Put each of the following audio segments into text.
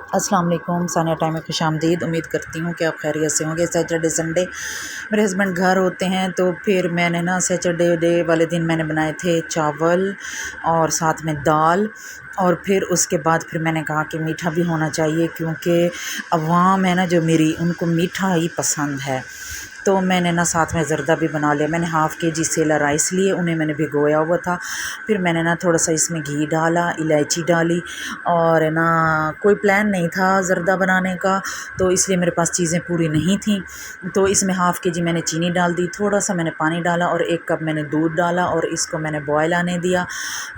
अस्सलाम वालेकुम। सानिया टाइम में खुशामदीद। उम्मीद करती हूँ कि आप खैरियत से होंगे। सैटरडे संडे मेरे हस्बैंड घर होते हैं, तो फिर मैंने ना सैटरडे डे वाले दिन मैंने बनाए थे चावल और साथ में दाल। और फिर उसके बाद फिर मैंने कहा कि मीठा भी होना चाहिए, क्योंकि अवाम है ना जो मेरी, उनको मीठा ही पसंद है। तो मैंने ना साथ में ज़र्दा भी बना लिया। मैंने हाफ़ केजी सेला राइस लिए, उन्हें मैंने भिगोया हुआ था। फिर मैंने ना थोड़ा सा इसमें घी डाला, इलायची डाली, और है ना कोई प्लान नहीं था ज़र्दा बनाने का, तो इसलिए मेरे पास चीज़ें पूरी नहीं थी। तो इसमें हाफ़ केजी मैंने चीनी डाल दी, थोड़ा सा मैंने पानी डाला और 1 कप मैंने दूध डाला और इसको मैंने बॉयल आने दिया।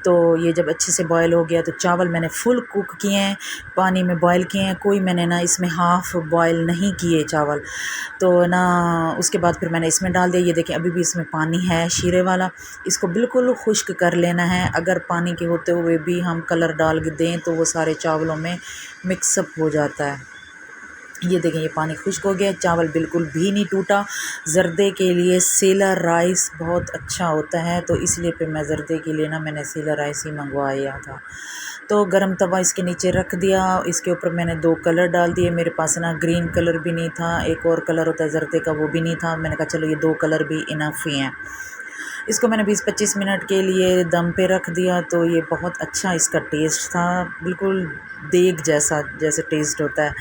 तो ये जब अच्छे से बॉयल हो गया तो चावल मैंने फुल कुक किए हैं, पानी में बॉयल किए हैं, कोई मैंने ना इसमें हाफ़ बॉयल नहीं किए चावल। तो ना उसके बाद फिर मैंने इसमें डाल दिया। ये देखें अभी भी इसमें पानी है शीरे वाला, इसको बिल्कुल खुश्क कर लेना है। अगर पानी के होते हुए भी हम कलर डाल दें तो वो सारे चावलों में मिक्सअप हो जाता है। ये देखें ये पानी खुश्क हो गया, चावल बिल्कुल भी नहीं टूटा। ज़र्दे के लिए सेला राइस बहुत अच्छा होता है, तो इसलिए फिर मैं ज़र्दे के लिए ना मैंने सेला राइस ही मंगवाया था। तो गरम तवा इसके नीचे रख दिया, इसके ऊपर मैंने 2 कलर डाल दिए। मेरे पास ना ग्रीन कलर भी नहीं था, एक और कलर होता है ज़र्दे का, वो भी नहीं था। मैंने कहा चलो ये 2 कलर भी इनफ ही हैं। इसको मैंने 20-25 मिनट के लिए दम पे रख दिया। तो ये बहुत अच्छा इसका टेस्ट था, बिल्कुल देग जैसा जैसे टेस्ट होता है।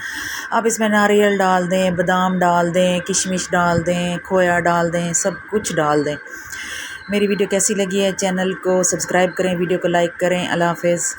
अब इसमें नारियल डाल दें, बादाम डाल दें, किशमिश डाल दें, खोया डाल दें, सब कुछ डाल दें। मेरी वीडियो कैसी लगी है, चैनल को सब्सक्राइब करें, वीडियो को लाइक करें। अल्लाह हाफ़िज़।